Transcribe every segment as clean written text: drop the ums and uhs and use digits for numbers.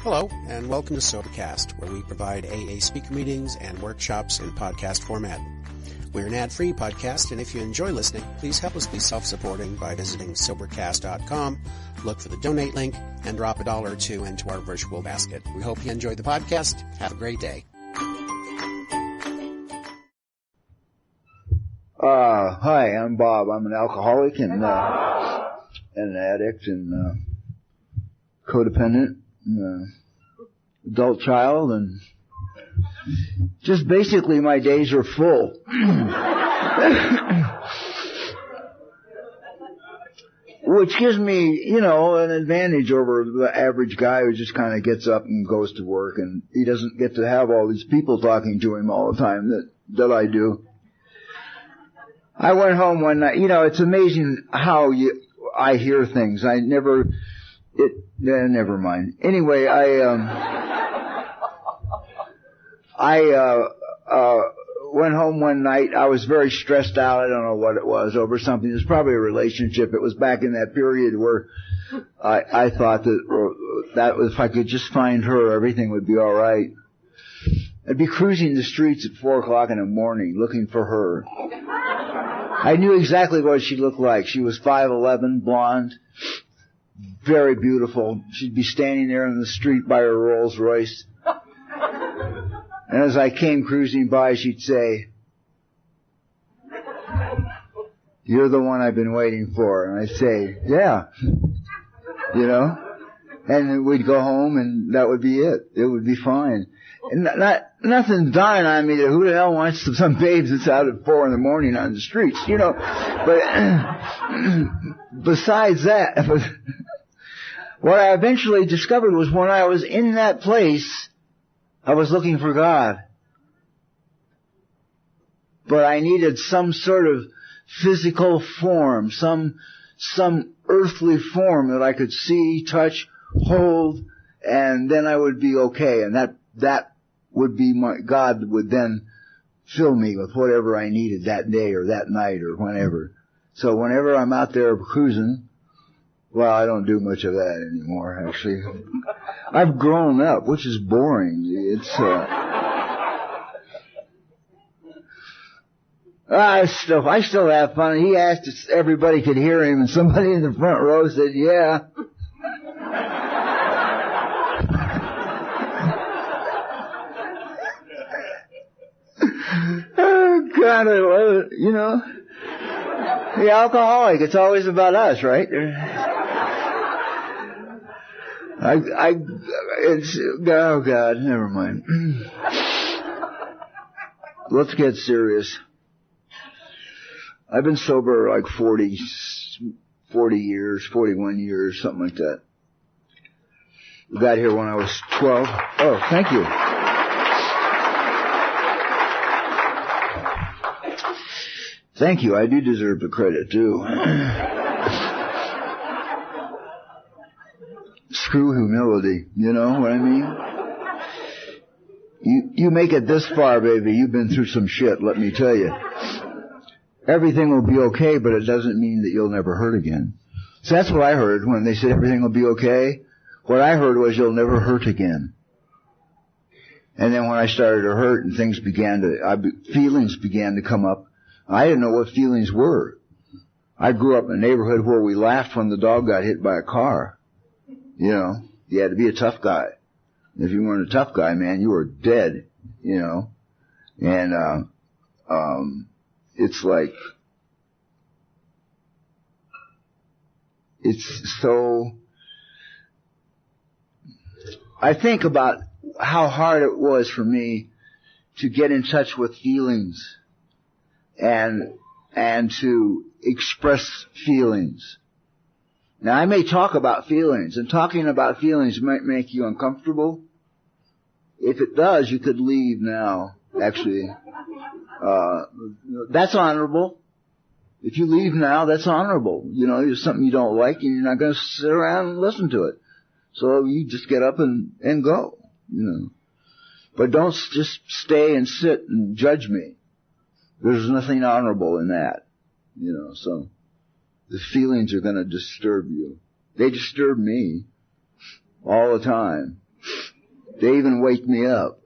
Hello, and welcome to Sobercast, where we provide AA speaker meetings and workshops in podcast format. We're an ad-free podcast, and if you enjoy listening, please help us be self-supporting by visiting Sobercast.com, look for the donate link, and drop $1 or $2 into our virtual basket. We hope you enjoy the podcast. Have a great day. Hi, I'm Bob. I'm an alcoholic and an addict and codependent, adult child, and just basically my days are full. Which gives me, an advantage over the average guy who just kind of gets up and goes to work, and he doesn't get to have all these people talking to him all the time that I do. I went home one night. It's amazing how I hear things. Never mind. Anyway, I went home one night. I was very stressed out. I don't know what it was, over something. It was probably a relationship. It was back in that period where I thought that if I could just find her, everything would be all right. I'd be cruising the streets at 4 o'clock in the morning looking for her. I knew exactly what she looked like. She was 5'11", blonde, very beautiful. She'd be standing there in the street by her Rolls Royce. And as I came cruising by, she'd say, "You're the one I've been waiting for." And I'd say, "Yeah." And we'd go home and that would be it. It would be fine. And nothing dying on me that who the hell wants some babes that's out at 4 in the morning on the streets, But besides that, what I eventually discovered was when I was in that place, I was looking for God. But I needed some sort of physical form, some earthly form that I could see, touch, hold, and then I would be okay. And that would be God would then fill me with whatever I needed that day or that night or whenever. So whenever I'm out there cruising, well, I don't do much of that anymore, actually. I've grown up, which is boring. It's, I still have fun. He asked if everybody could hear him, and somebody in the front row said, "Yeah." Oh, God, I love it, The alcoholic, it's always about us, right? Oh, God, never mind. Let's get serious. I've been sober like 40 years, 41 years, something like that. I got here when I was 12. Oh, thank you. Thank you. I do deserve the credit, too. Screw humility. You know what I mean? You make it this far, baby. You've been through some shit, let me tell you. Everything will be okay, but it doesn't mean that you'll never hurt again. So that's what I heard when they said everything will be okay. What I heard was you'll never hurt again. And then when I started to hurt and feelings began to come up, I didn't know what feelings were. I grew up in a neighborhood where we laughed when the dog got hit by a car. You had to be a tough guy. If you weren't a tough guy, man, you were dead, And, it's like, it's so, I think about how hard it was for me to get in touch with feelings and to express feelings. Now, I may talk about feelings, and talking about feelings might make you uncomfortable. If it does, you could leave now, actually. That's honorable. If you leave now, that's honorable. There's something you don't like, and you're not going to sit around and listen to it. So you just get up and go, But don't just stay and sit and judge me. There's nothing honorable in that, so the feelings are going to disturb you. They disturb me all the time. They even wake me up.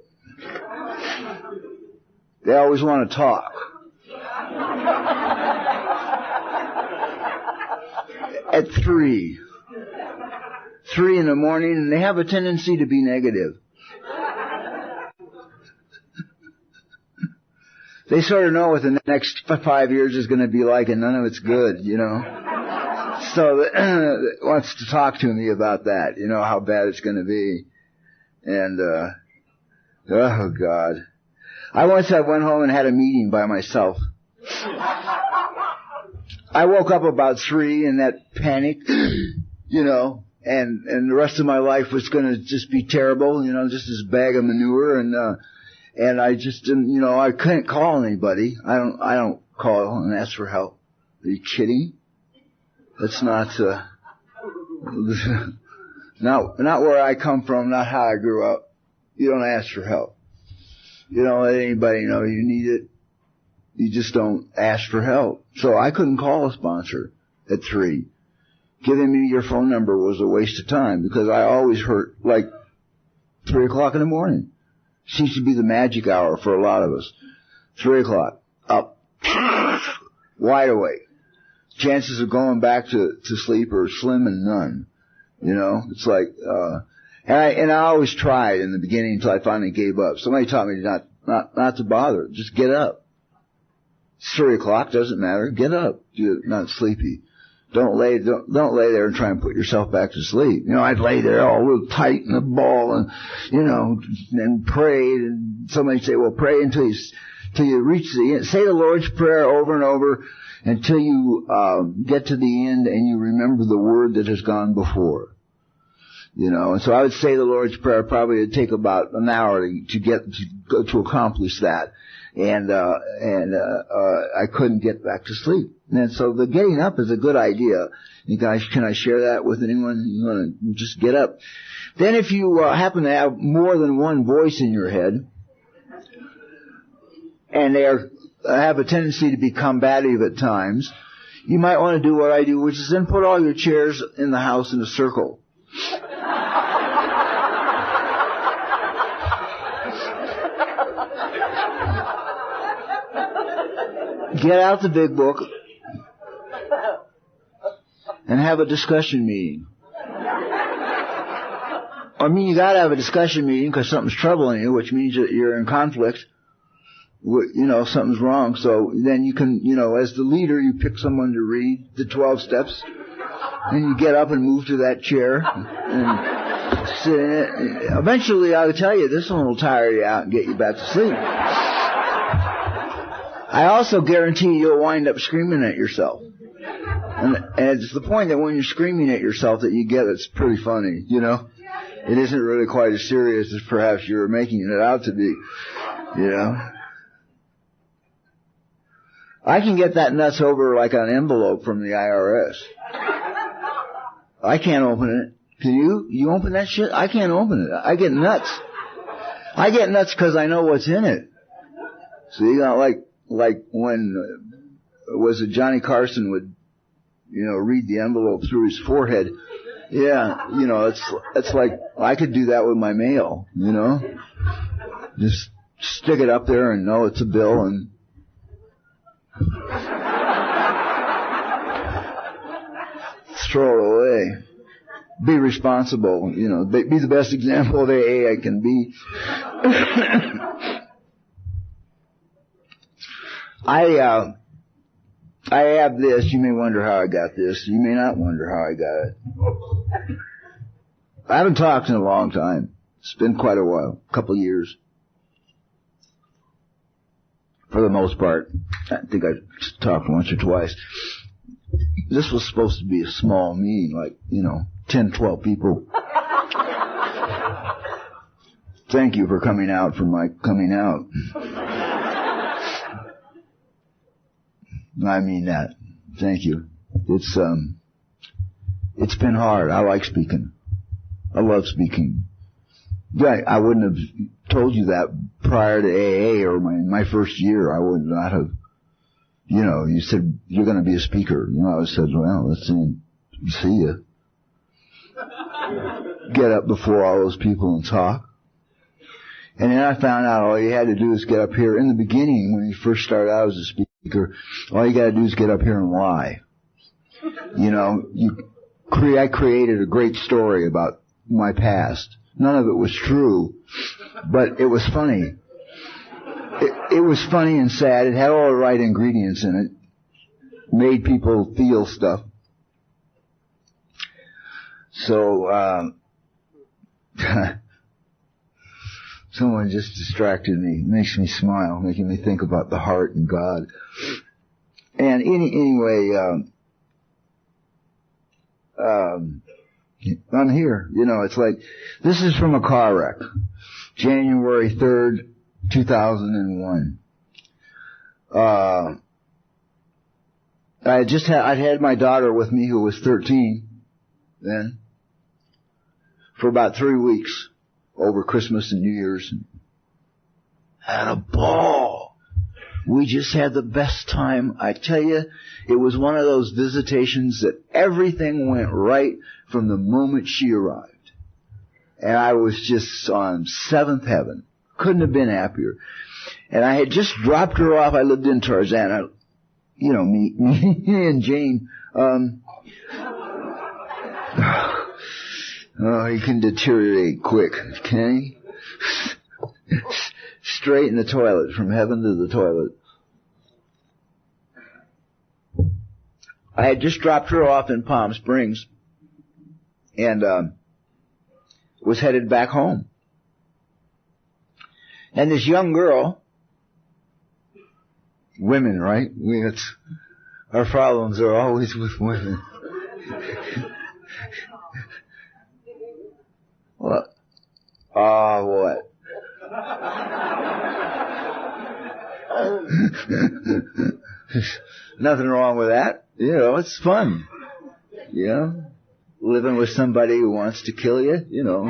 They always want to talk. At 3 in the morning, and they have a tendency to be negative. They sort of know what the next 5 years is going to be like, and none of it's good, you know. So wants to talk to me about that, you know, how bad it's going to be. And, oh God. I went home and had a meeting by myself. I woke up about 3 in that panic, you know, and the rest of my life was going to just be terrible, you know, just this bag of manure, and I just didn't, you know, I couldn't call anybody. I don't call and ask for help. Are you kidding? That's not where I come from, not how I grew up. You don't ask for help. You don't let anybody know you need it. You just don't ask for help. So I couldn't call a sponsor at 3. Giving me your phone number was a waste of time because I always hurt like 3 o'clock in the morning. Seems to be the magic hour for a lot of us. 3 o'clock, up, wide awake. Chances of going back to sleep are slim and none. You know, it's like, and I always tried in the beginning until I finally gave up. Somebody taught me not to bother. Just get up. It's 3 o'clock, doesn't matter. Get up. You're not sleepy. Don't lay there and try and put yourself back to sleep. You know, I'd lay there all real tight in a ball and, you know, and prayed. And somebody say, well, pray until you reach the end. Say the Lord's Prayer over and over until you get to the end and you remember the word that has gone before. You know, and so I would say the Lord's Prayer probably would take about an hour to accomplish that. And I couldn't get back to sleep. And so the getting up is a good idea. You guys, can I share that with anyone? You want to just get up. Then if you happen to have more than one voice in your head, and they have a tendency to be combative at times, you might want to do what I do, which is then put all your chairs in the house in a circle. Get out the big book and have a discussion meeting. I mean, you gotta have a discussion meeting because something's troubling you, which means that you're in conflict. You know, something's wrong. So then you can, you know, as the leader, you pick someone to read the 12 steps, and you get up and move to that chair and sit in it. Eventually, I'll tell you, this one will tire you out and get you back to sleep. I also guarantee you'll wind up screaming at yourself. And it's the point that when you're screaming at yourself that you get it's pretty funny, you know. It isn't really quite as serious as perhaps you're making it out to be, you know. I can get that nuts over like an envelope from the IRS. I can't open it. Can you? You open that shit? I can't open it. I get nuts. I get nuts because I know what's in it. So you got like when was it Johnny Carson would, you know, read the envelope through his forehead. Yeah, you know, it's like I could do that with my mail, you know. Just stick it up there and know it's a bill and throw it away. Be responsible, you know, be the best example of AA I can be. I have this. You may wonder how I got this. You may not wonder how I got it. I haven't talked in a long time. It's been quite a while, a couple of years. For the most part. I think I talked once or twice. This was supposed to be a small meeting, like, you know, 10, 12 people. Thank you for coming out for my coming out. I mean that. Thank you. It's been hard. I like speaking. I love speaking. Yeah, I wouldn't have told you that prior to AA or my first year. I would not have, you know, you said, you're going to be a speaker. You know, I said, well, let's see you. Get up before all those people and talk. And then I found out all you had to do is get up here. In the beginning, when you first started out as a speaker, all you got to do is get up here and lie. You know, I created a great story about my past. None of it was true, but it was funny. It was funny and sad. It had all the right ingredients in it. Made people feel stuff. So, someone just distracted me. Makes me smile, making me think about the heart and God. And anyway, I'm here. You know, it's like, this is from a car wreck. January 3rd, 2001. I'd had my daughter with me who was 13 then for about 3 weeks over Christmas and New Year's. Had a ball. We just had the best time. I tell you, it was one of those visitations that everything went right from the moment she arrived. And I was just on seventh heaven. Couldn't have been happier. And I had just dropped her off. I lived in Tarzana. You know, me and Jane. Oh, he can deteriorate quick, can he? Straight in the toilet, from heaven to the toilet. I had just dropped her off in Palm Springs and was headed back home. And this young girl, women, right? Our problems are always with women. What? What? Nothing wrong with that. You know, it's fun. You know, living with somebody who wants to kill you, you know.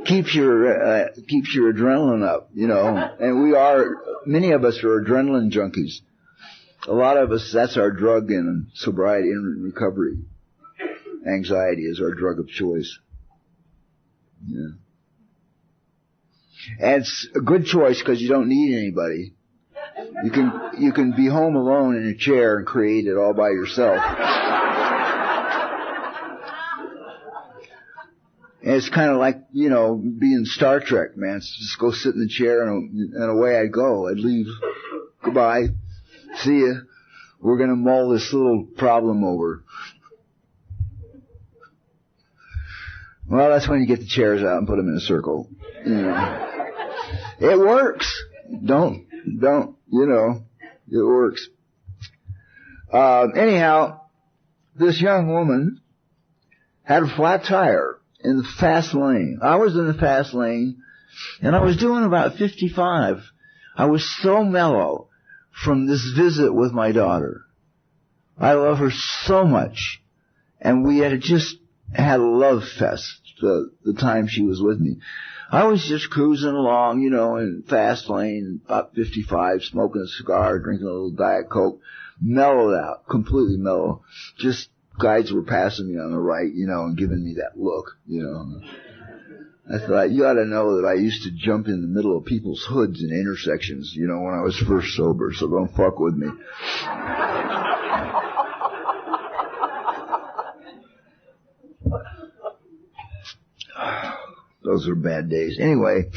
Keeps your adrenaline up, you know. And many of us are adrenaline junkies. A lot of us, that's our drug in sobriety and recovery. Anxiety is our drug of choice. Yeah. And it's a good choice because you don't need anybody. You can be home alone in a chair and create it all by yourself. And it's kind of like, you know, being Star Trek, man. It's just go sit in the chair and away I'd go. I'd leave. Goodbye. See ya. We're going to mull this little problem over. Well, that's when you get the chairs out and put them in a circle. You know. It works. Don't, you know, it works. Anyhow, this young woman had a flat tire in the fast lane. I was in the fast lane, and I was doing about 55. I was so mellow from this visit with my daughter. I love her so much, and we had just had a love fest the time she was with me. I was just cruising along, you know, in fast lane, about 55, smoking a cigar, drinking a little Diet Coke, mellowed out, completely mellow. Just guides were passing me on the right, you know, and giving me that look, you know. I thought, you ought to know that I used to jump in the middle of people's hoods in intersections, you know, when I was first sober, so don't fuck with me. Those are bad days. Anyway,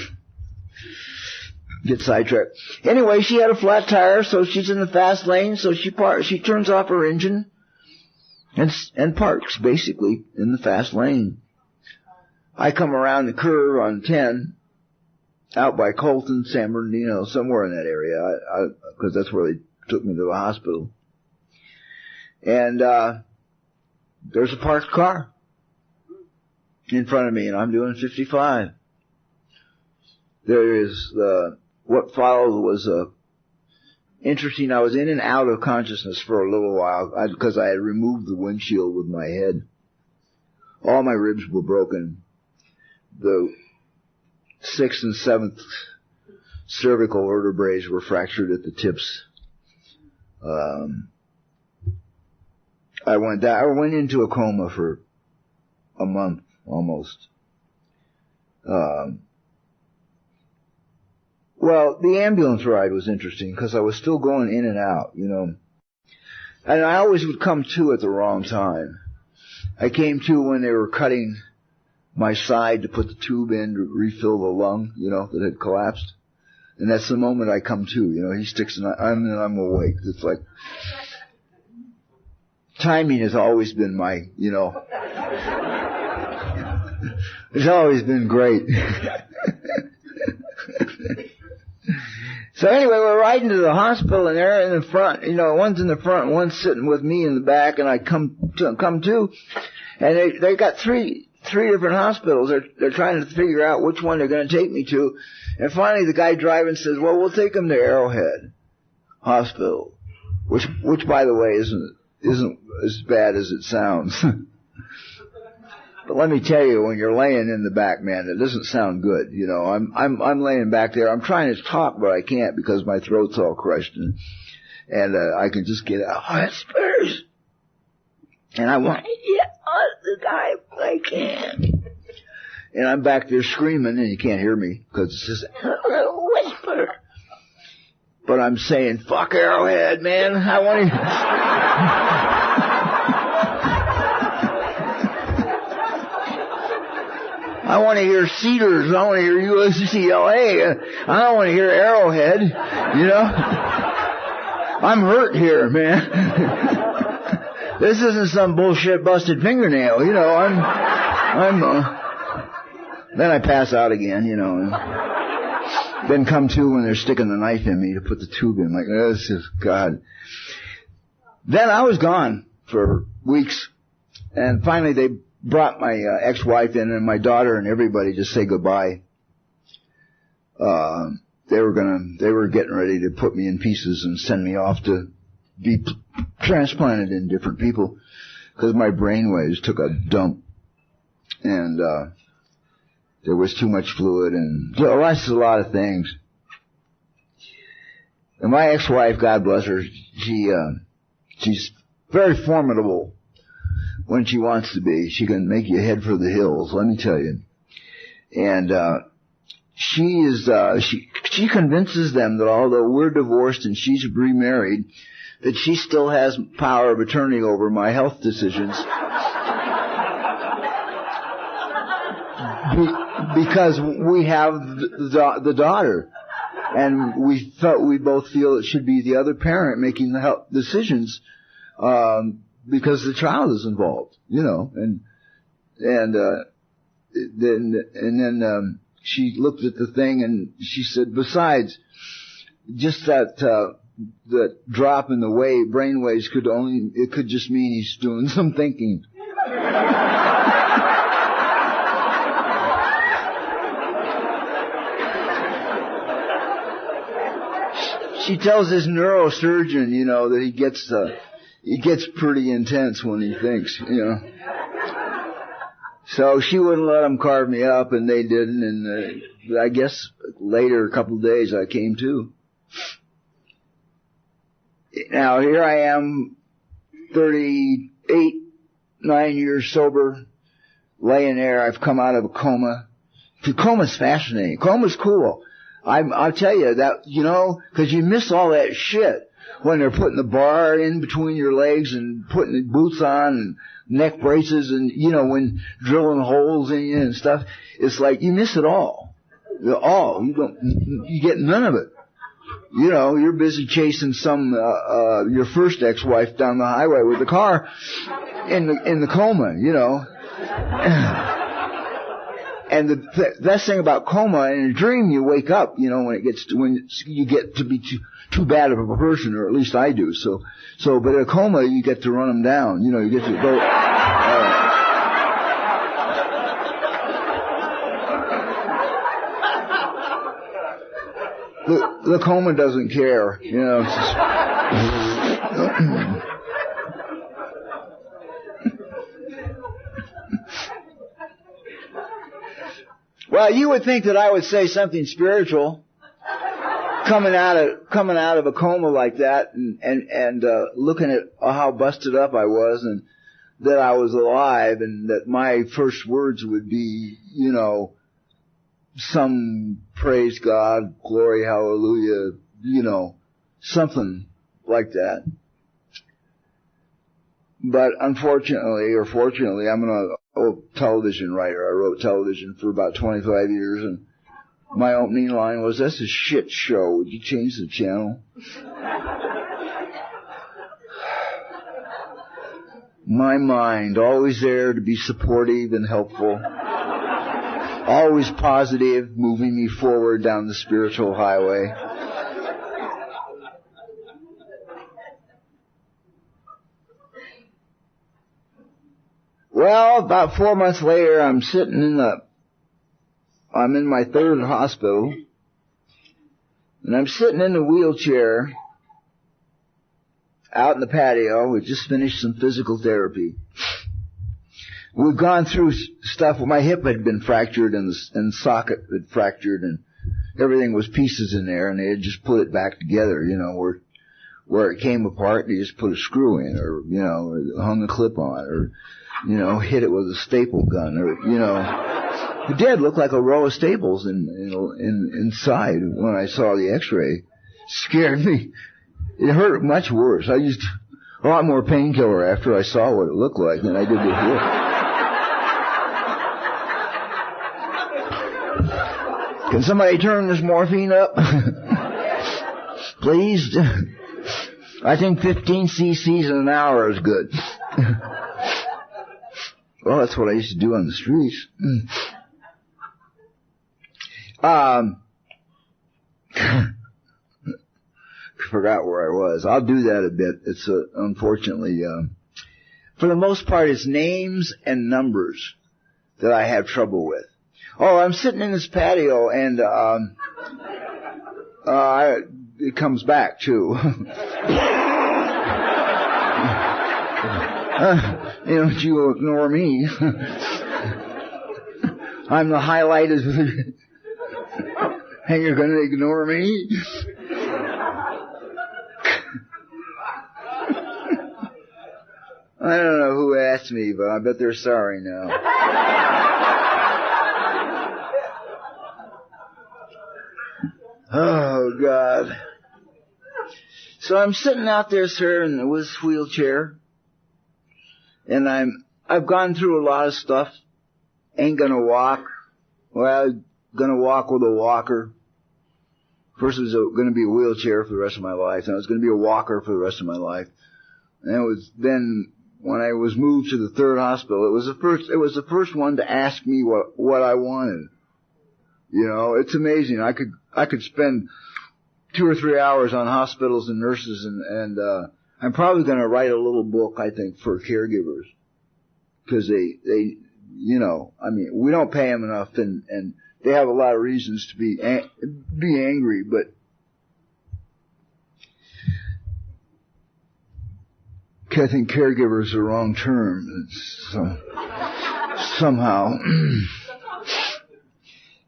get sidetracked. Anyway, she had a flat tire, so she's in the fast lane, so she turns off her engine and parks, basically, in the fast lane. I come around the curve on 10, out by Colton, San Bernardino, somewhere in that area, because that's where they took me to the hospital. And there's a parked car in front of me, and I'm doing 55. There is what followed was interesting. I was in and out of consciousness for a little while because I had removed the windshield with my head. All my ribs were broken. The 6th and 7th cervical vertebrae were fractured at the tips. I went into a coma for a month almost. Well, the ambulance ride was interesting because I was still going in and out, you know. And I always would come to at the wrong time. I came to when they were cutting my side to put the tube in to refill the lung, you know, that had collapsed. And that's the moment I come to, you know. He sticks and I'm awake. It's like, timing has always been my, you know, it's always been great. So anyway, we're riding to the hospital, and they're in the front, you know, one's in the front, one's sitting with me in the back, and I come to, and they got three different hospitals. They're trying to figure out which one they're going to take me to, and finally the guy driving says, well, we'll take him to Arrowhead Hospital, which by the way isn't as bad as it sounds. But let me tell you, when you're laying in the back, man, it doesn't sound good. You know, I'm laying back there. I'm trying to talk, but I can't because my throat's all crushed, and I can just get out. Whispers, and I want to get on the guy, but I can't. And I'm back there screaming, and you can't hear me because it's just a little whisper. But I'm saying, "Fuck Arrowhead, man! I want to." I want to hear Cedars. I want to hear UCLA. I don't want to hear Arrowhead. You know, I'm hurt here, man. This isn't some bullshit busted fingernail. You know, Then I pass out again. You know, and then come to when they're sticking the knife in me to put the tube in. Like, oh, this is God. Then I was gone for weeks, and finally they brought my ex-wife in and my daughter and everybody to say goodbye. They were getting ready to put me in pieces and send me off to be transplanted in different people because my brainwaves took a dump and there was too much fluid and a lot of things. And my ex-wife, God bless her, she's very formidable. When she wants to be, she can make you head for the hills, let me tell you. And she convinces them that although we're divorced and she's remarried, that she still has power of attorney over my health decisions. Because we have the daughter. And we both feel it should be the other parent making the health decisions, because the child is involved, you know, and then she looked at the thing and she said, besides, just that drop in the brainwaves could just mean he's doing some thinking. She tells his neurosurgeon, you know, that he gets pretty intense when he thinks, you know. So she wouldn't let him carve me up, and they didn't, and I guess later, a couple of days, I came to. Now, here I am, 9 years sober, laying there. I've come out of a coma. The coma's fascinating. Coma's cool. I'll tell you that, you know, because you miss all that shit. When they're putting the bar in between your legs and putting the boots on and neck braces and, you know, when drilling holes in you and stuff, it's like you miss it all. You get none of it. You know, you're busy chasing your first ex-wife down the highway with the car in the coma, you know. And the best thing about coma, in a dream you wake up, you know, when you get to be too bad of a person, or at least I do. So, but in a coma you get to run them down. You know, you get to go. The coma doesn't care, you know. It's just, well, you would think that I would say something spiritual. coming out of a coma like that and looking at how busted up I was and that I was alive and that my first words would be, some praise God, glory, hallelujah, something like that. But unfortunately, or fortunately, I'm an old television writer. I wrote television for about 25 years, and my opening line was, "That's a shit show. Would you change the channel?" My mind, always there to be supportive and helpful. Always positive, moving me forward down the spiritual highway. Well, about 4 months later, I'm in my third hospital, and I'm sitting in a wheelchair out in the patio. We just finished some physical therapy. We've gone through stuff. My hip had been fractured and the socket had fractured and everything was pieces in there, and they had just put it back together, where it came apart, they just put a screw in, or, or hung a clip on, or, hit it with a staple gun, or, it did look like a row of staples inside when I saw the x-ray. Scared me. It hurt much worse. I used a lot more painkiller after I saw what it looked like than I did before. Can somebody turn this morphine up? Please? I think 15 cc's in an hour is good. Well, that's what I used to do on the streets. Forgot where I was. I'll do that a bit. It's unfortunately, for the most part, it's names and numbers that I have trouble with. Oh, I'm sitting in this patio, and it comes back too. Don't you ignore me. I'm the highlight of and you're going to ignore me? I don't know who asked me, but I bet they're sorry now. Oh, God. So I'm sitting out there, sir, in this wheelchair, and I've gone through a lot of stuff. Ain't gonna walk. Well, gonna walk with a walker. First it was gonna be a wheelchair for the rest of my life, then it was gonna be a walker for the rest of my life. And it was then, when I was moved to the third hospital, it was the first one to ask me what I wanted. It's amazing. I could spend 2 or 3 hours on hospitals and nurses, and I'm probably going to write a little book, I think, for caregivers, because they we don't pay them enough, and they have a lot of reasons to be angry, but I think caregiver is the wrong term. Somehow.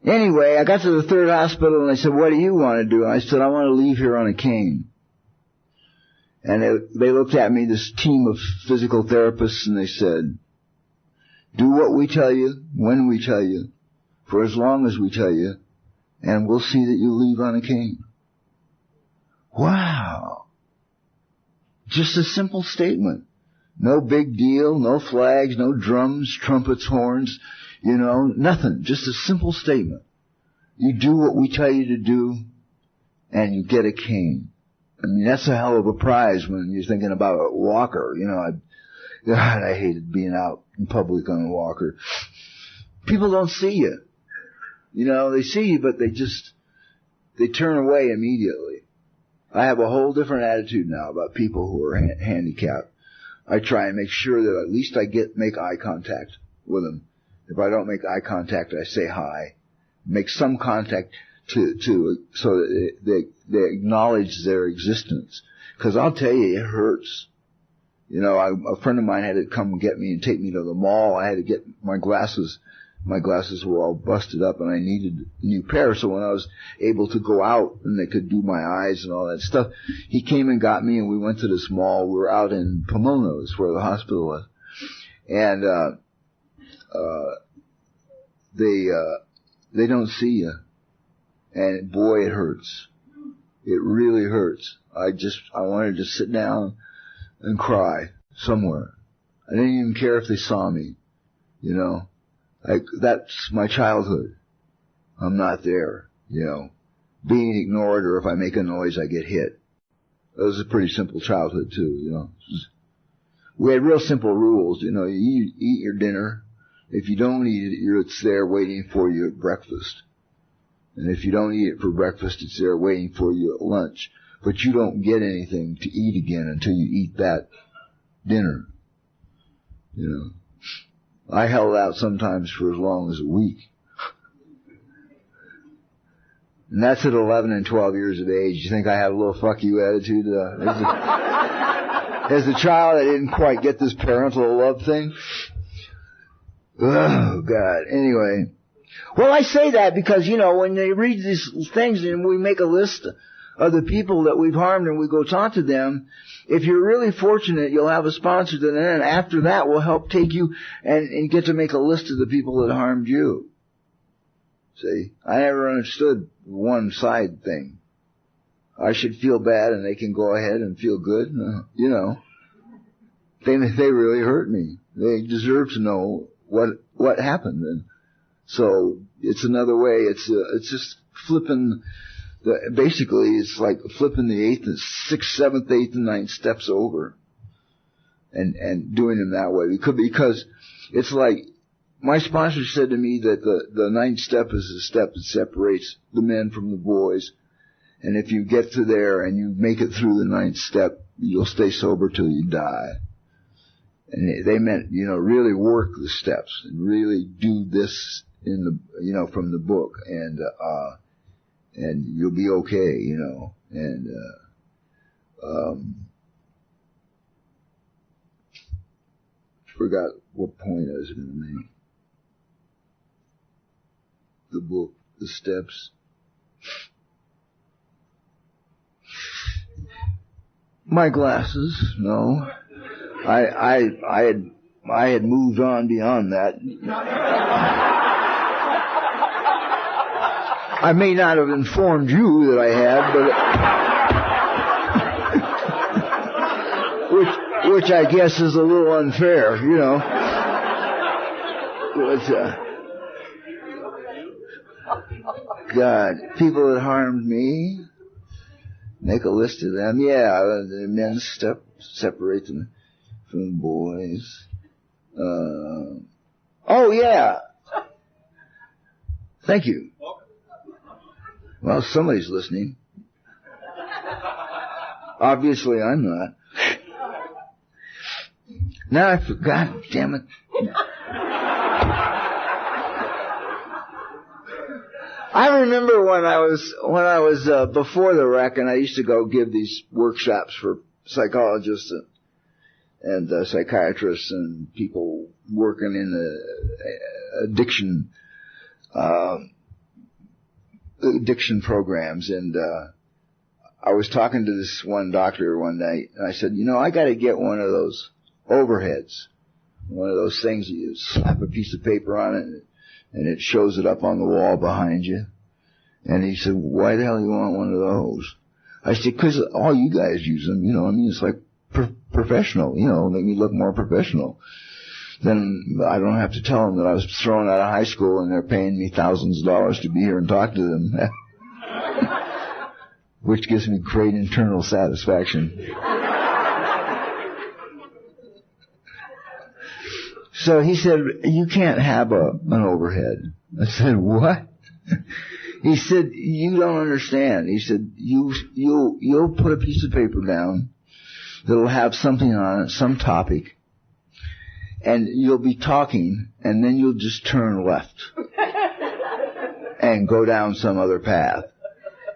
Anyway, I got to the third hospital and they said, "What do you want to do?" And I said, "I want to leave here on a cane." And they looked at me, this team of physical therapists, and they said, "Do what we tell you, when we tell you, for as long as we tell you, and we'll see that you leave on a cane." Wow. Just a simple statement. No big deal, no flags, no drums, trumpets, horns, nothing. Just a simple statement. You do what we tell you to do, and you get a cane. I mean, that's a hell of a prize when you're thinking about a walker. God, I hated being out in public on a walker. People don't see you. They see you, but they turn away immediately. I have a whole different attitude now about people who are handicapped. I try and make sure that at least I make eye contact with them. If I don't make eye contact, I say hi. Make some contact so that they acknowledge their existence. Because I'll tell you, it hurts. A friend of mine had to come get me and take me to the mall. I had to get my glasses my glasses were all busted up and I needed a new pair. So when I was able to go out and they could do my eyes and all that stuff, he came and got me and we went to this mall. We were out in Pomona, is where the hospital was. And, they don't see you. And boy, it hurts. It really hurts. I wanted to sit down and cry somewhere. I didn't even care if they saw me, you know. That's my childhood. I'm not there, you know. Being ignored, or if I make a noise, I get hit. That was a pretty simple childhood too, you know. We had real simple rules, you know. You eat your dinner. If you don't eat it, it's there waiting for you at breakfast. And if you don't eat it for breakfast, it's there waiting for you at lunch. But you don't get anything to eat again until you eat that dinner. You know, I held out sometimes for as long as a week. And that's at 11 and 12 years of age. You think I had a little fuck you attitude? As a child, I didn't quite get this parental love thing. Oh, God. Anyway. Well, I say that because, you know, when they read these things and we make a list of the people that we've harmed and we go talk to them, if you're really fortunate, you'll have a sponsor that then after that will help take you and get to make a list of the people that harmed you. See, I never understood one side thing. I should feel bad and they can go ahead and feel good. You know, they really hurt me. They deserve to know what happened. And so it's another way. It's just flipping. Basically, it's like flipping the 6th, 7th, 8th, and 9th steps over, and doing them that way. Because it's like my sponsor said to me that the 9th step is the step that separates the men from the boys, and if you get to there and you make it through the 9th step, you'll stay sober till you die. And they meant, you know, really work the steps and really do this in the, you know, from the book, and you'll be okay, you know, and, forgot what point I was going to make. The book, the steps. My glasses, no. I had moved on beyond that. I may not have informed you that I had, but which I guess is a little unfair, you know. God, people that harmed me, make a list of them. Yeah, the men separate them from the boys. Oh yeah. Thank you. Well, somebody's listening. Obviously, I'm not. Now I forgot. Damn it. I remember when I was before the wreck, and I used to go give these workshops for psychologists and psychiatrists and people working in the addiction programs, and I was talking to this one doctor one night, and I said, you know, I got to get one of those overheads, one of those things that you slap a piece of paper on it and it shows it up on the wall behind you. And he said, why the hell do you want one of those? I said, because all you guys use them, you know, I mean, it's like professional, you know, make me look more professional. Then I don't have to tell them that I was thrown out of high school and they're paying me thousands of dollars to be here and talk to them. Which gives me great internal satisfaction. So he said, you can't have an overhead. I said, what? He said, you don't understand. He said, you'll put a piece of paper down that'll have something on it, some topic, and you'll be talking, and then you'll just turn left and go down some other path.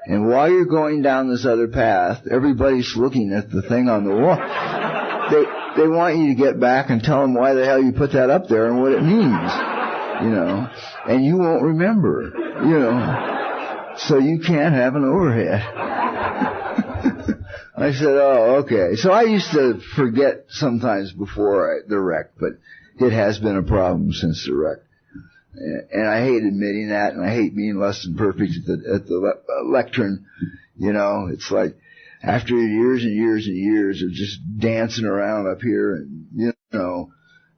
And while you're going down this other path, everybody's looking at the thing on the wall. They want you to get back and tell them why the hell you put that up there and what it means. and you won't remember, so you can't have an overhead. I said, oh, okay. So I used to forget sometimes before the wreck, but it has been a problem since the wreck. And I hate admitting that, and I hate being less than perfect at the lectern. It's like after years and years and years of just dancing around up here and,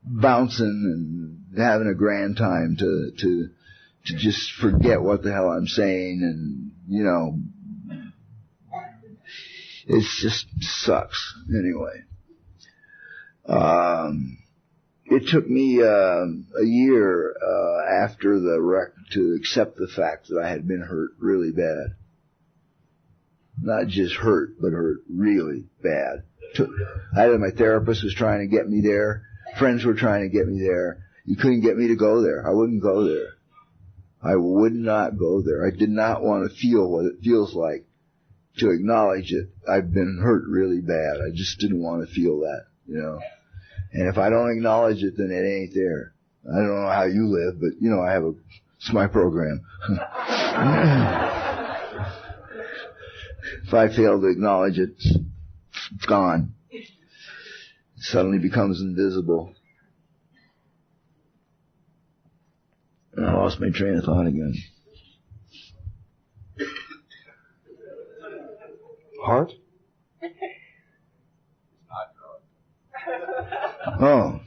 bouncing and having a grand time to just forget what the hell I'm saying, and, it just sucks. Anyway. It took me a year after the wreck to accept the fact that I had been hurt really bad. Not just hurt, but hurt really bad. My therapist was trying to get me there. Friends were trying to get me there. You couldn't get me to go there. I wouldn't go there. I would not go there. I did not want to feel what it feels like to acknowledge it. I've been hurt really bad. I just didn't want to feel that, And if I don't acknowledge it, then it ain't there. I don't know how you live, but, it's my program. If I fail to acknowledge it, it's gone. It suddenly becomes invisible. And I lost my train of thought again. Heart? Oh.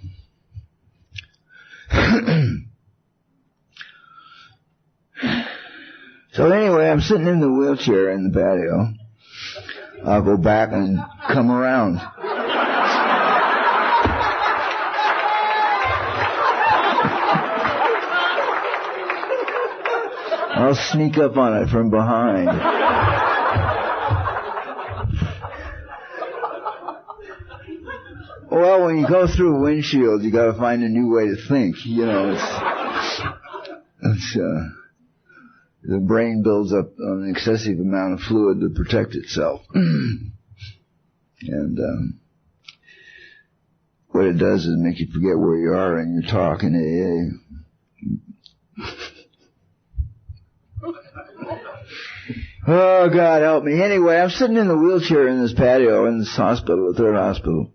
So anyway, I'm sitting in the wheelchair in the patio. I'll go back and come around. I'll sneak up on it from behind. Well, when you go through a windshield, you got to find a new way to think. The brain builds up an excessive amount of fluid to protect itself, and what it does is make you forget where you are in your talk in AA. Oh, God help me. Anyway, I'm sitting in the wheelchair in this patio in this hospital, the third hospital.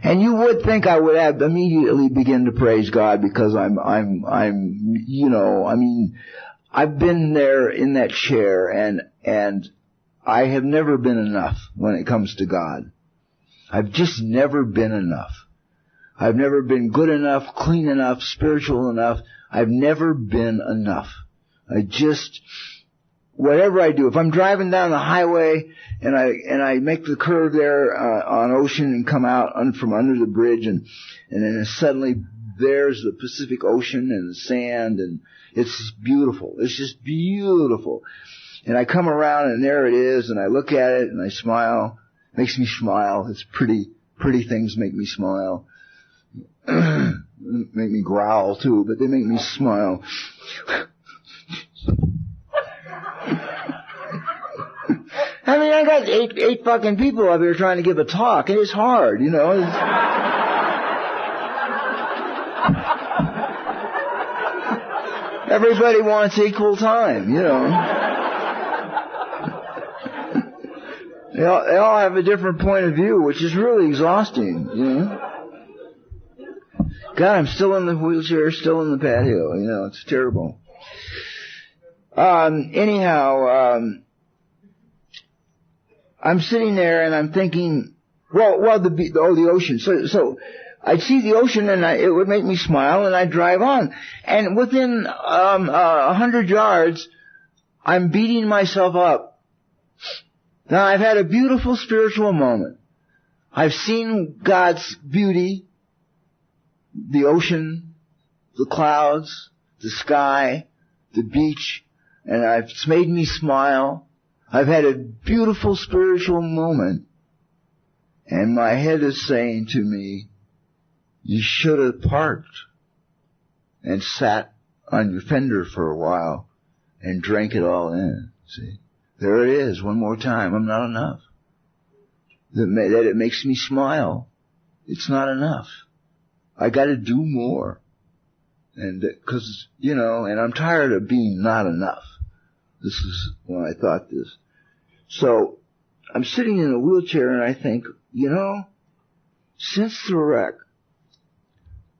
And you would think I would have immediately begin to praise God because I've been there in that chair and I have never been enough when it comes to God. I've just never been enough. I've never been good enough, clean enough, spiritual enough. I've never been enough. Whatever I do, if I'm driving down the highway and I make the curve there on Ocean and come out from under the bridge and then suddenly there's the Pacific Ocean and the sand and it's beautiful. It's just beautiful. And I come around and there it is and I look at it and I smile. It makes me smile. It's pretty things make me smile. Make me growl too, but they make me smile. I mean, I got eight fucking people up here trying to give a talk, and it's hard, Everybody wants equal time, They all have a different point of view, which is really exhausting, God, I'm still in the wheelchair, still in the patio, it's terrible. Anyhow, I'm sitting there and I'm thinking, the ocean. So I'd see the ocean and it would make me smile and I'd drive on. And within 100 yards, I'm beating myself up. Now I've had a beautiful spiritual moment. I've seen God's beauty, the ocean, the clouds, the sky, the beach, and it's made me smile. I've had a beautiful spiritual moment, and my head is saying to me, you should have parked and sat on your fender for a while and drank it all in. See, there it is, one more time. I'm not enough. That it makes me smile. It's not enough. I got to do more. And, cause, and I'm tired of being not enough. This is when I thought this. So, I'm sitting in a wheelchair and I think, since the wreck,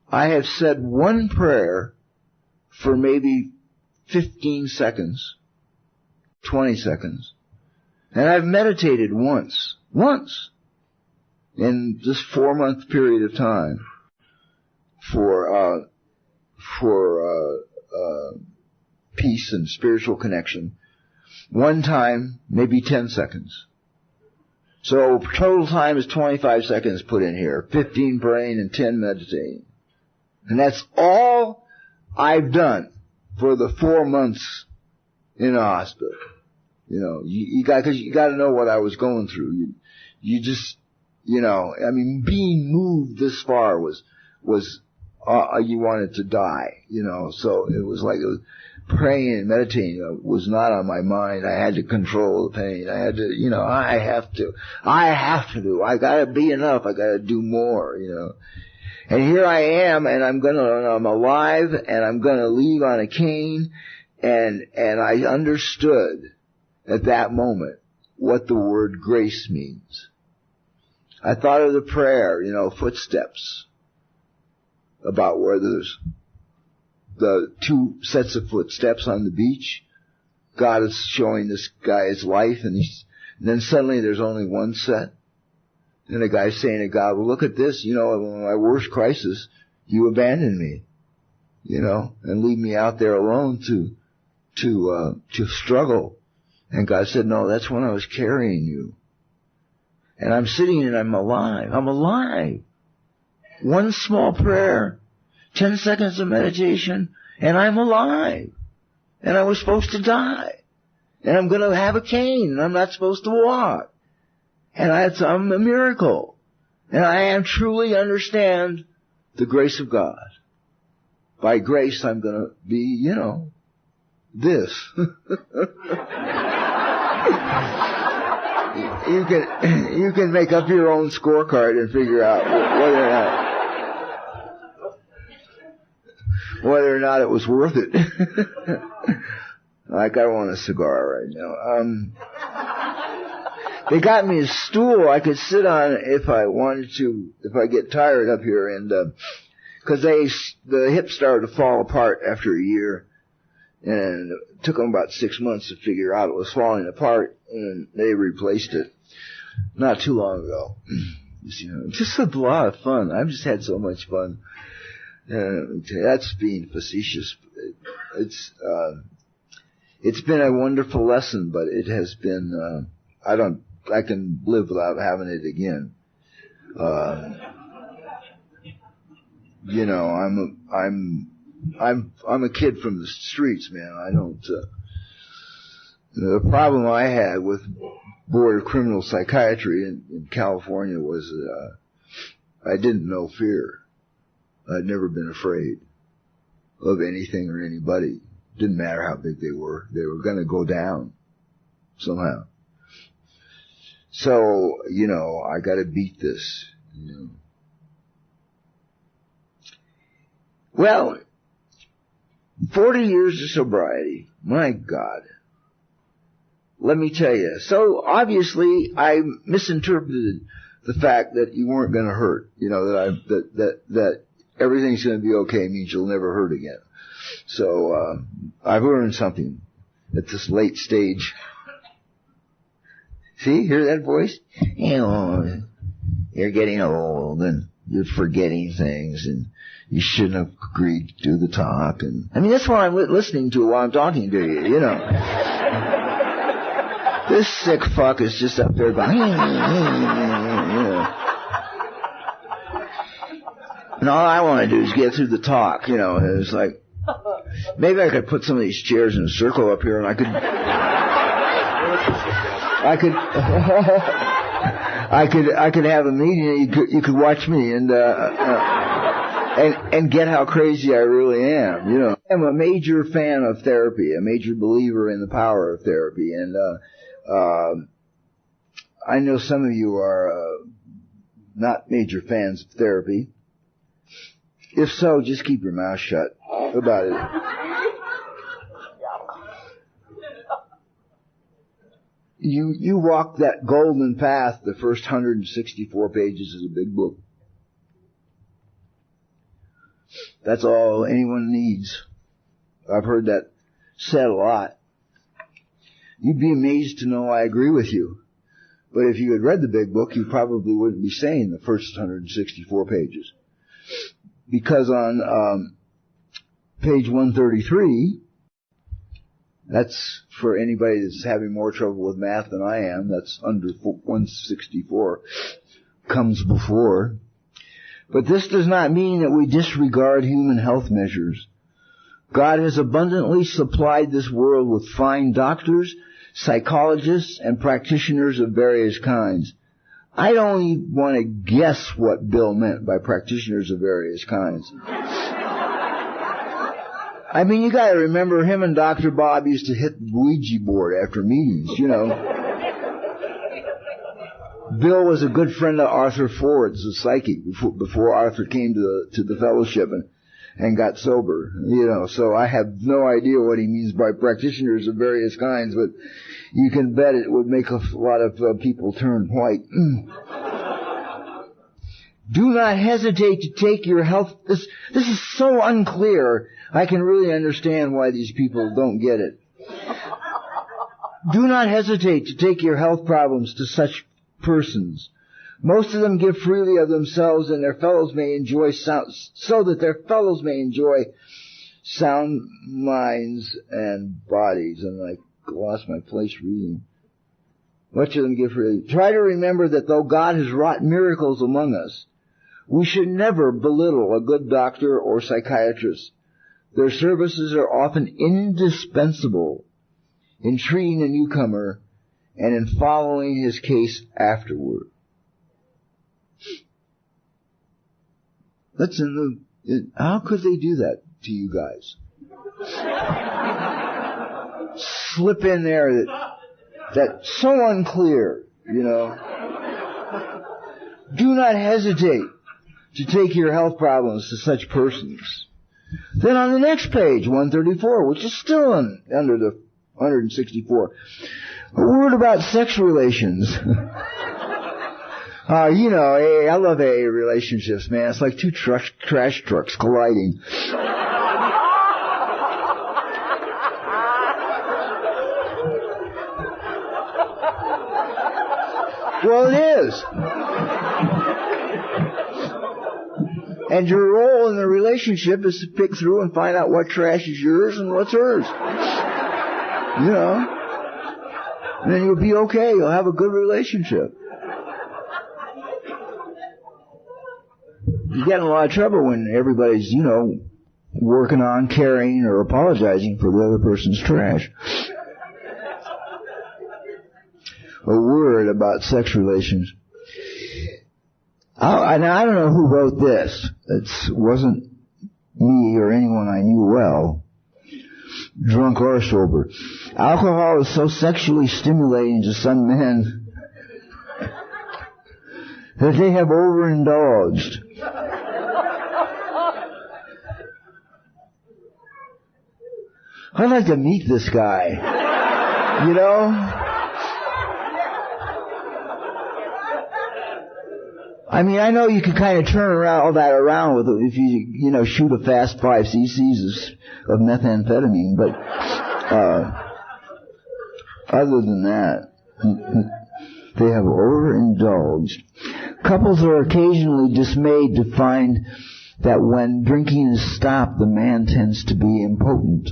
I have said one prayer for maybe 15 seconds, 20 seconds, and I've meditated once, in this 4-month period of time for peace and spiritual connection. One time, maybe 10 seconds. So total time is 25 seconds put in here, 15 praying and 10 meditating. And that's all I've done for the 4 months in the hospital. You got to know what I was going through. You just, being moved this far was you wanted to die, so it was like praying and meditating was not on my mind. I had to control the pain. I had to, I have to. I gotta be enough. I gotta do more, And here I am, and I'm alive, and I'm gonna leave on a cane, and I understood at that moment what the word grace means. I thought of the prayer, footsteps, about where there's the 2 sets of footsteps on the beach. God is showing this guy his life, and then suddenly there's only one set. And the guy's saying to God, well, look at this, in my worst crisis, you abandoned me, and leave me out there alone to struggle. And God said, no, that's when I was carrying you. And I'm sitting and I'm alive. I'm alive. One small prayer, 10 seconds of meditation, and I'm alive. And I was supposed to die. And I'm going to have a cane, and I'm not supposed to walk. And I'm a miracle. And I truly understand the grace of God. By grace, I'm going to be, this. You can make up your own scorecard and figure out whether or not it was worth it. Like I want a cigar right now. They got me a stool I could sit on if I wanted to, if I get tired up here, and because the hip started to fall apart after a year, and it took them about 6 months to figure out it was falling apart, and they replaced it not too long ago. Just a lot of fun. I've just had so much fun. That's being facetious. It's been a wonderful lesson, but it has been, I can live without having it again. I'm a kid from the streets, man. I don't, the problem I had with Board of Criminal Psychiatry in California was, I didn't know fear. I'd never been afraid of anything or anybody. Didn't matter how big they were going to go down somehow. So, I gotta beat this, Well, 40 years of sobriety, my God. Let me tell you. So, obviously, I misinterpreted the fact that you weren't gonna hurt, that everything's gonna be okay means you'll never hurt again. So, I've learned something at this late stage. See, hear that voice? You're getting old and you're forgetting things and you shouldn't have agreed to do the talk. And that's what I'm listening to while I'm talking to you, This sick fuck is just up there going, And all I want to do is get through the talk, It's like, maybe I could put some of these chairs in a circle up here and I could have a meeting and you could watch me and get how crazy I really am, I'm a major fan of therapy, a major believer in the power of therapy, and I know some of you are not major fans of therapy, If so, just keep your mouth shut about it. You walk that golden path, the first 164 pages is a big book. That's all anyone needs. I've heard that said a lot. You'd be amazed to know I agree with you. But if you had read the big book, you probably wouldn't be saying the first 164 pages. Because on page 133, that's for anybody that's having more trouble with math than I am, that's under 164, comes before. But this does not mean that we disregard human health measures. God has abundantly supplied this world with fine doctors, psychologists, and practitioners of various kinds. I don't even want to guess what Bill meant by practitioners of various kinds. I mean, you gotta remember him and Dr. Bob used to hit the Ouija board after meetings, you know. Bill was a good friend of Arthur Ford's, the psychic, before Arthur came to the fellowship and got sober, you know. So I have no idea what he means by practitioners of various kinds, but you can bet it would make a lot of people turn white. Do not hesitate to take your health. This is so unclear. I can really understand why these people don't get it. Do not hesitate to take your health problems to such persons. Most of them give freely of themselves, and their fellows may enjoy so that their fellows may enjoy sound minds and bodies. And I lost my place reading. Much of them give freely. Try to remember that though God has wrought miracles among us, we should never belittle a good doctor or psychiatrist. Their services are often indispensable in treating a newcomer and in following his case afterward. How could they do that to you guys? Slip in there that's so unclear, you know. Do not hesitate to take your health problems to such persons. Then on the next page, 134, which is still under the 164, a word about sex relations. You know, I love AA relationships, man. It's like two trash trucks colliding. Well, it is. And your role in the relationship is to pick through and find out what trash is yours and what's hers. You know? And then you'll be okay. You'll have a good relationship. You get in a lot of trouble when everybody's, you know, working on, caring, or apologizing for the other person's trash. A word about sex relations. I don't know who wrote this. It wasn't me or anyone I knew well, drunk or sober. Alcohol is so sexually stimulating to some men that they have overindulged. I'd like to meet this guy. You know? I mean, I know you can kind of turn all that around with it if you know, shoot a fast 5 cc's of methamphetamine, but other than that, they have overindulged. Couples are occasionally dismayed to find that when drinking is stopped, the man tends to be impotent.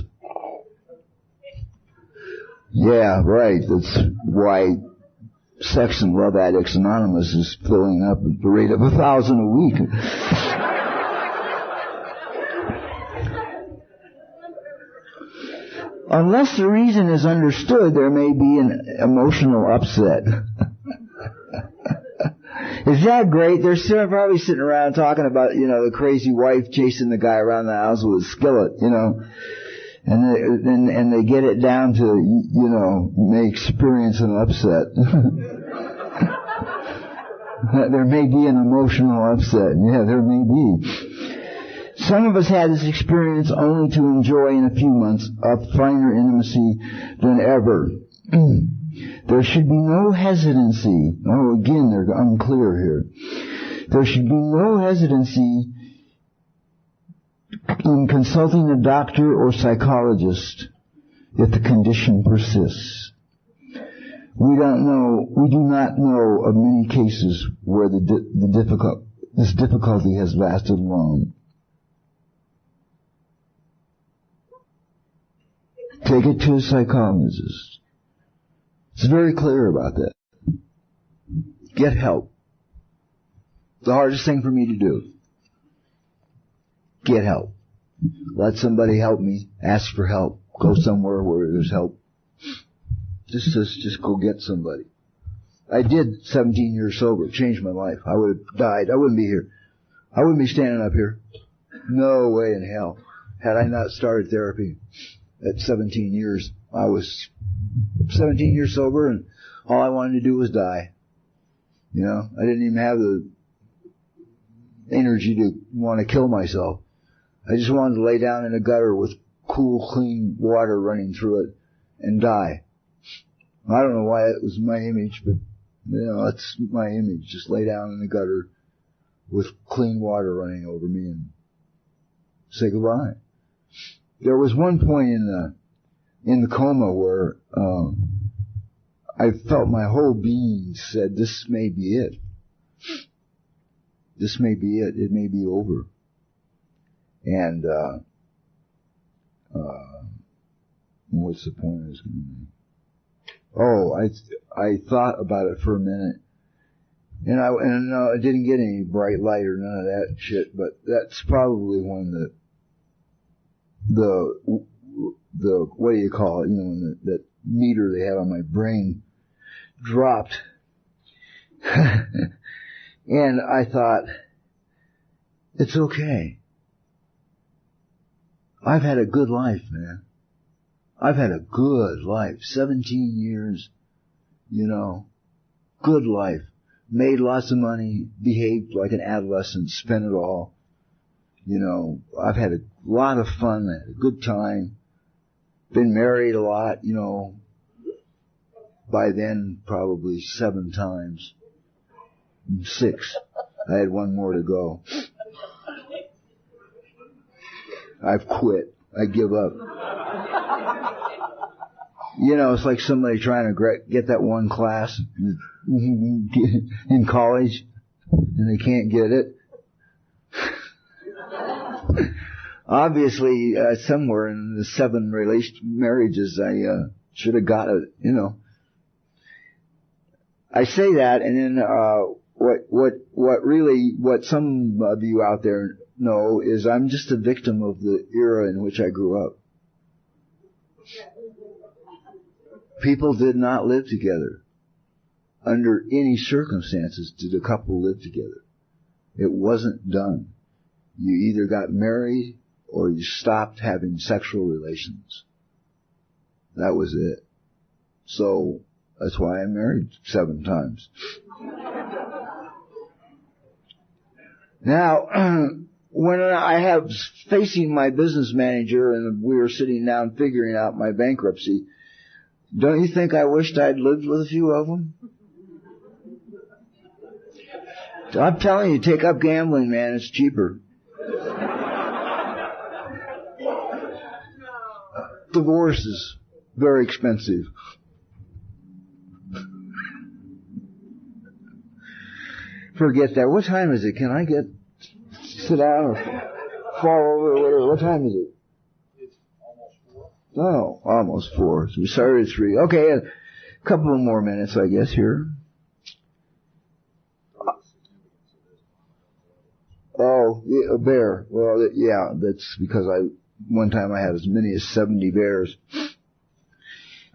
Yeah, right. That's why Sex and Love Addicts Anonymous is filling up at the rate of 1,000 a week. Unless the reason is understood, there may be an emotional upset. Is that great? They're still probably sitting around talking about, you know, the crazy wife chasing the guy around the house with a skillet, you know. And they get it down to, you know, may experience an upset. There may be an emotional upset. Yeah, there may be. Some of us had this experience only to enjoy in a few months a finer intimacy than ever. There should be no hesitancy. Oh, again, they're unclear here. There should be no hesitancy in consulting a doctor or psychologist if the condition persists. We do not know of many cases where this difficulty has lasted long. Take it to a psychologist. It's very clear about that. Get help. The hardest thing for me to do. Get help. Let somebody help me. Ask for help. Go somewhere where there's help. Just go get somebody. I did 17 years sober. Changed my life. I would have died. I wouldn't be here. I wouldn't be standing up here. No way in hell. Had I not started therapy at 17 years, I was 17 years sober and all I wanted to do was die. You know, I didn't even have the energy to want to kill myself. I just wanted to lay down in a gutter with cool, clean water running through it and die. I don't know why it was my image, but, you know, that's my image. Just lay down in the gutter with clean water running over me and say goodbye. There was one point in the coma where I felt my whole being said, this may be it. This may be it. It may be over. And what's the point I was going to make? Oh, I thought about it for a minute, and I didn't get any bright light or none of that shit. But that's probably when the what do you call it? You know, when that meter they had on my brain dropped, and I thought, it's okay. I've had a good life, man. I've had a good life. 17 years, you know, good life. Made lots of money, behaved like an adolescent, spent it all. You know, I've had a lot of fun, had a good time. Been married a lot, you know, by then probably 7 times. 6. I had 1 more to go. I've quit. I give up. You know, it's like somebody trying to get that one class in college, and they can't get it. Obviously, somewhere in the 7 marriages, I should have got it. You know, I say that, and then what some of you out there know is I'm just a victim of the era in which I grew up. People did not live together. Under any circumstances did a couple live together. It wasn't done. You either got married or you stopped having sexual relations. That was it. So that's why I'm married 7 times. Now, when I was facing my business manager and we were sitting down figuring out my bankruptcy, don't you think I wished I'd lived with a few of them? I'm telling you, take up gambling, man. It's cheaper. Divorce is very expensive. Forget that. What time is it? Can I sit down or fall over or whatever? What time is it? It's almost 4. Oh, almost 4. So we started at 3. Okay, a couple of more minutes, I guess, here. Oh, a bear. Well, yeah, that's because one time I had as many as 70 bears.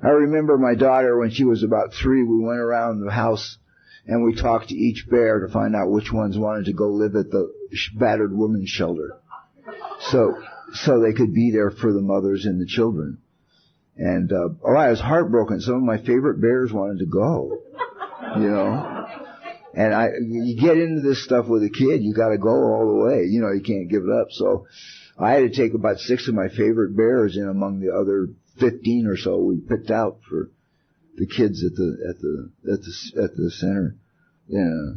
I remember my daughter, when she was about 3, we went around the house and we talked to each bear to find out which ones wanted to go live at the battered women's shelter. So they could be there for the mothers and the children. And, I was heartbroken. Some of my favorite bears wanted to go, you know. And you get into this stuff with a kid, you gotta go all the way. You know, you can't give it up. So I had to take about 6 of my favorite bears in among the other 15 or so we picked out for the kids at the center. Yeah.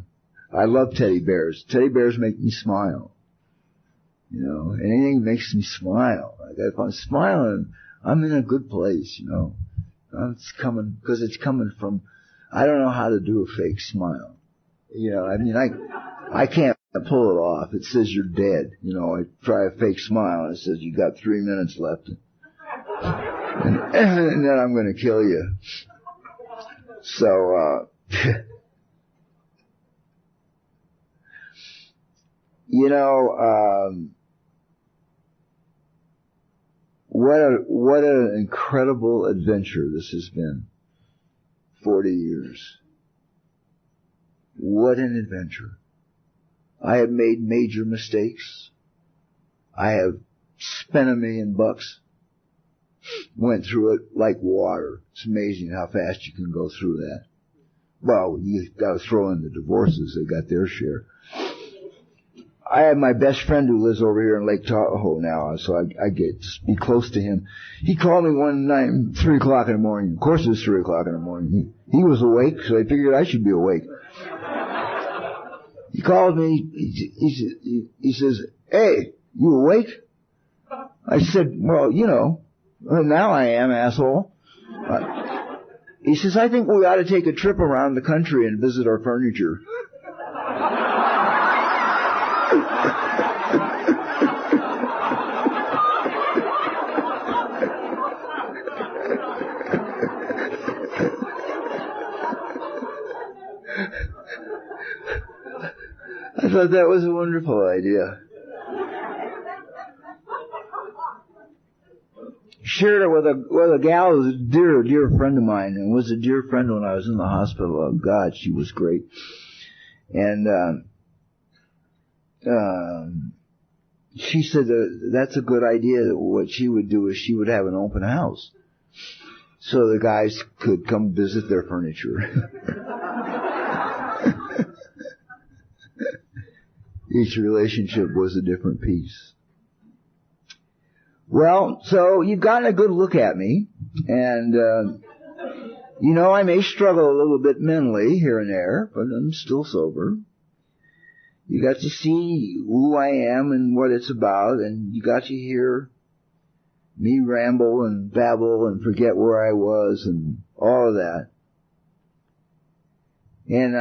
I love teddy bears. Teddy bears make me smile. You know, anything makes me smile. If I'm smiling, I'm in a good place, you know. It's coming from, I don't know how to do a fake smile. You know, I mean, I can't pull it off. It says you're dead. You know, I try a fake smile and it says you got 3 minutes left. And then I'm going to kill you. So, you know, what an incredible adventure this has been. 40 years. What an adventure. I have made major mistakes. I have spent $1 million. Went through it like water. It's amazing how fast you can go through that. Well, you gotta throw in the divorces. They got their share. I have my best friend who lives over here in Lake Tahoe now, so I get to be close to him. He called me one night, 3 o'clock in the morning. Of course it was 3 o'clock in the morning. He was awake, so I figured I should be awake. He called me, he says, "Hey, you awake?" I said, "Well, you know, now I am, asshole." He says, "I think we ought to take a trip around the country and visit our furniture." I thought that was a wonderful idea. Shared it with a gal who was a dear friend of mine, and was a dear friend when I was in the hospital. Oh God, she was great. And she said that's a good idea. What she would do is she would have an open house, so the guys could come visit their furniture. Each relationship was a different piece. Well, so you've gotten a good look at me, and you know, I may struggle a little bit mentally here and there, but I'm still sober. You got to see who I am and what it's about, and you got to hear me ramble and babble and forget where I was and all of that. And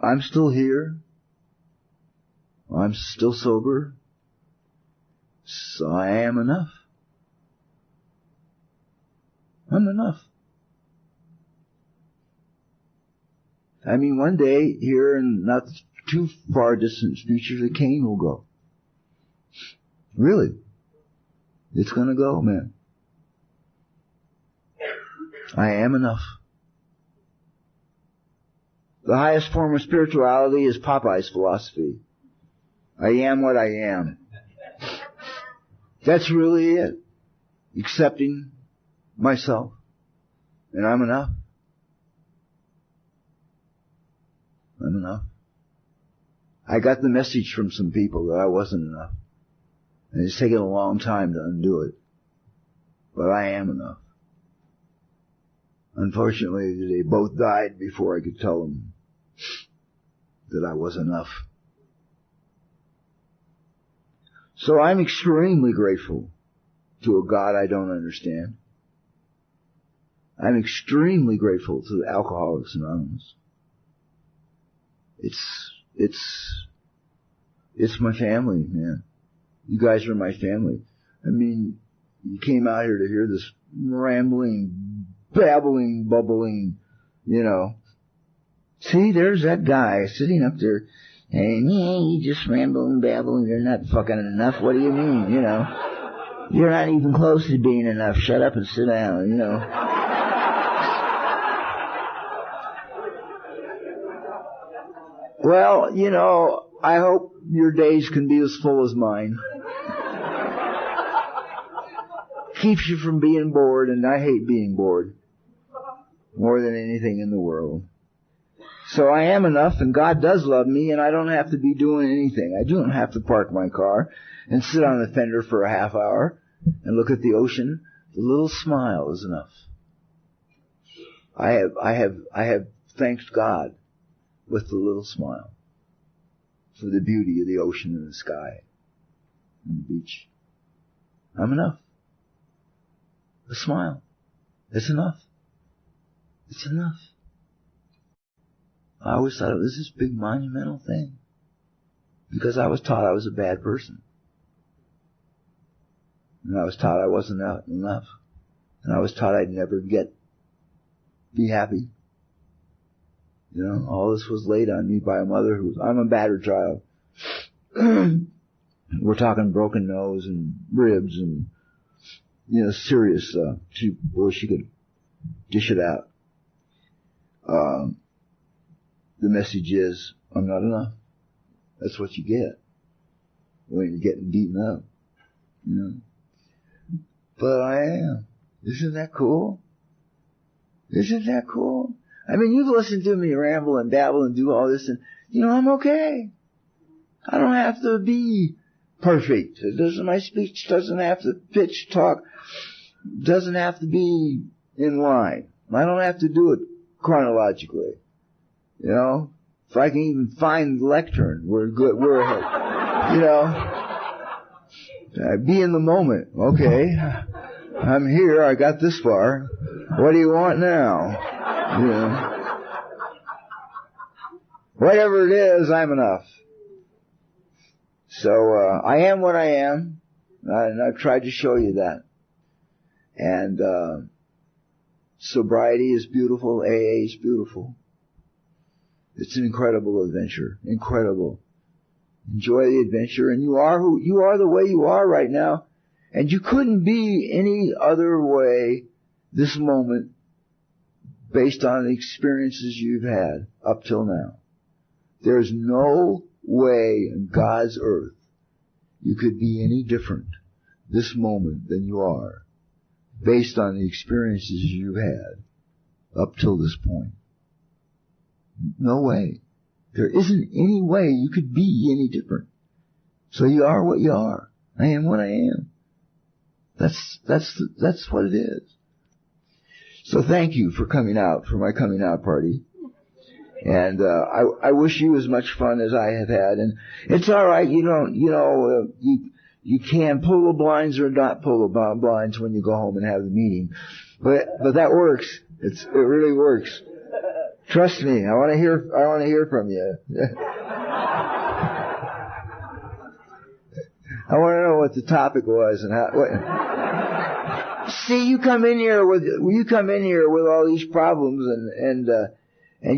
I'm still here. I'm still sober. So I am enough. I'm enough. I mean, one day, here in not too far distant future, the cane will go. Really. It's gonna go, man. I am enough. The highest form of spirituality is Popeye's philosophy. I am what I am. That's really it. Accepting myself. And I'm enough. I'm enough. I got the message from some people that I wasn't enough. And it's taken a long time to undo it. But I am enough. Unfortunately, they both died before I could tell them that I was enough. So I'm extremely grateful to a God I don't understand. I'm extremely grateful to the Alcoholics Anonymous. It's my family, man. You guys are my family. I mean, you came out here to hear this rambling, babbling, bubbling, you know. See, there's that guy sitting up there, and you just ramble and babble, you're not fucking enough. What do you mean, you know? You're not even close to being enough. Shut up and sit down, you know. Well, you know, I hope your days can be as full as mine. Keeps you from being bored, and I hate being bored more than anything in the world. So I am enough, and God does love me, and I don't have to be doing anything. I don't have to park my car and sit on the fender for a half hour and look at the ocean. The little smile is enough. I have thanked God with the little smile for the beauty of the ocean and the sky and the beach. I'm enough. A smile. It's enough. It's enough. I always thought it was this big monumental thing because I was taught I was a bad person. And I was taught I wasn't enough. And I was taught I'd never be happy. You know, all this was laid on me by a mother I'm a battered child. We're talking broken nose and ribs and, you know, serious, she could dish it out. The message is, I'm not enough. That's what you get when you're getting beaten up, you know. But I am. Isn't that cool? Isn't that cool? I mean, you've listened to me ramble and babble and do all this, and, you know, I'm okay. I don't have to be perfect. My speech doesn't have to pitch, talk, doesn't have to be in line. I don't have to do it chronologically. You know, if I can even find the lectern, we're good, we're ahead. You know, be in the moment. Okay, I'm here, I got this far. What do you want now? You know, whatever it is, I'm enough. So, I am what I am, and I've tried to show you that. And, sobriety is beautiful, AA is beautiful. It's an incredible adventure. Incredible. Enjoy the adventure, and you are the way you are right now, and you couldn't be any other way this moment based on the experiences you've had up till now. There's no way in God's earth you could be any different this moment than you are based on the experiences you've had up till this point. No way. There isn't any way you could be any different. So you are what you are. I am what I am. That's what it is. So thank you for coming out, for my coming out party. And, I wish you as much fun as I have had. And it's alright, you can pull the blinds or not pull the blinds when you go home and have the meeting. But that works. It really works. Trust me, I want to hear from you. I want to know what the topic was and how. See, you come in here with all these problems and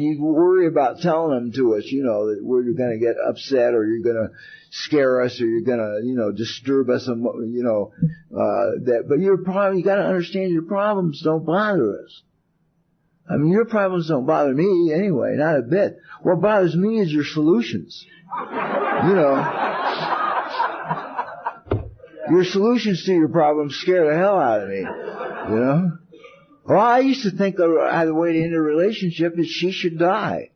you worry about telling them to us, you know, that we're going to get upset or you're going to scare us or you're going to, you know, disturb us, you know, but you got to understand your problems don't bother us. I mean, your problems don't bother me anyway, not a bit. What bothers me is your solutions. You know. Your solutions to your problems scare the hell out of me. You know. Well, I used to think the way to end a relationship is she should die.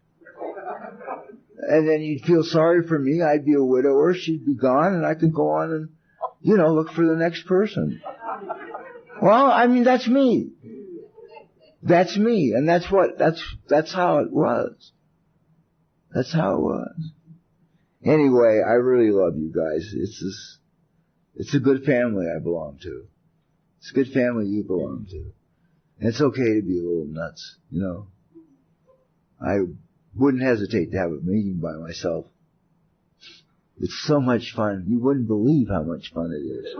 And then you'd feel sorry for me. I'd be a widower. She'd be gone, and I could go on and, you know, look for the next person. Well, I mean, that's me. That's me, and that's how it was. That's how it was. Anyway, I really love you guys. It's a good family I belong to. It's a good family you belong to. And it's okay to be a little nuts, you know. I wouldn't hesitate to have a meeting by myself. It's so much fun. You wouldn't believe how much fun it is.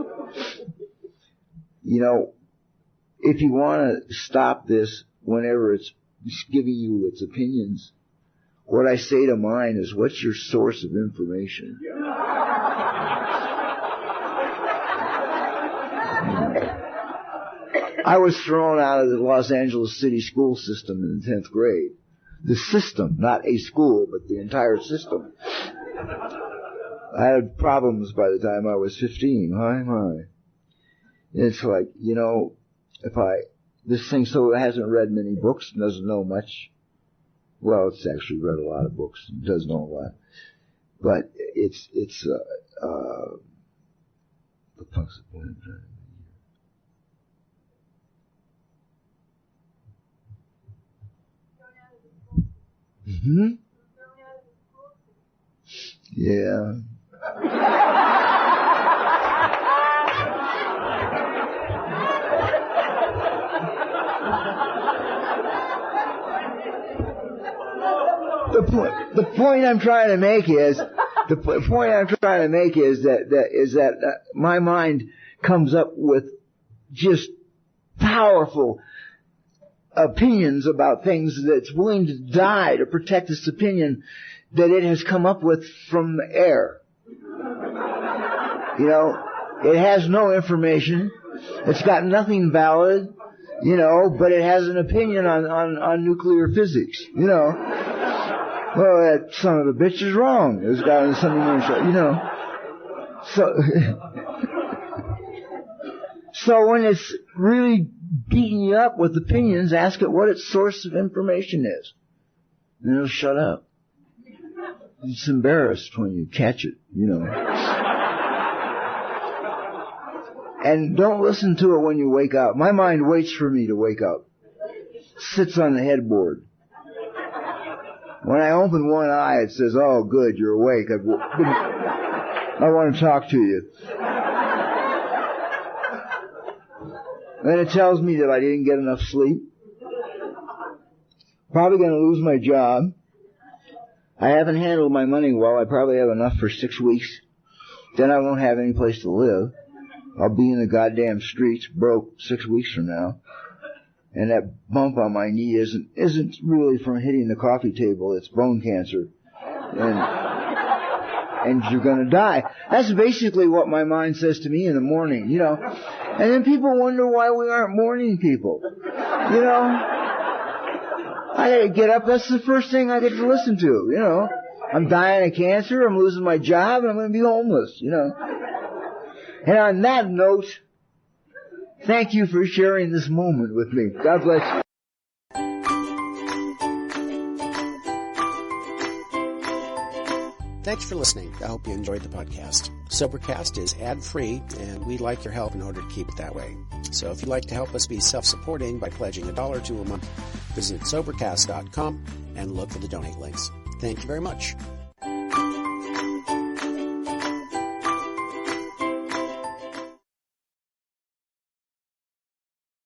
You know, if you want to stop this whenever it's giving you its opinions, what I say to mine is, what's your source of information? I was thrown out of the Los Angeles City school system in the 10th grade. The system, not a school, but the entire system. I had problems by the time I was 15. My. It's like, you know, this thing so hasn't read many books and doesn't know much. Well, it's actually read a lot of books and does know a lot. But it's the fuck's the point I'm trying to make here? Yeah. The point I'm trying to make is that my mind comes up with just powerful opinions about things that's willing to die to protect this opinion that it has come up with from the air. You know, it has no information. It's got nothing valid, you know, but it has an opinion on nuclear physics, you know. Well, that son of a bitch is wrong. This guy on the Sunday morning show, you know. So when it's really beating you up with opinions, ask it what its source of information is. And it'll shut up. It's embarrassed when you catch it, you know. And don't listen to it when you wake up. My mind waits for me to wake up. Sits on the headboard. When I open one eye, it says, oh, good, you're awake. I want to talk to you. Then it tells me that I didn't get enough sleep. Probably going to lose my job. I haven't handled my money well. I probably have enough for 6 weeks. Then I won't have any place to live. I'll be in the goddamn streets broke 6 weeks from now. And that bump on my knee isn't really from hitting the coffee table. It's bone cancer. And you're gonna die. That's basically what my mind says to me in the morning, you know. And then people wonder why we aren't morning people. You know? I gotta get up, that's the first thing I get to listen to, you know. I'm dying of cancer, I'm losing my job, and I'm gonna be homeless, you know. And on that note, thank you for sharing this moment with me. God bless you. Thanks for listening. I hope you enjoyed the podcast. Sobercast is ad-free, and we'd like your help in order to keep it that way. So if you'd like to help us be self-supporting by pledging $1 or $2 a month, visit Sobercast.com and look for the donate links. Thank you very much.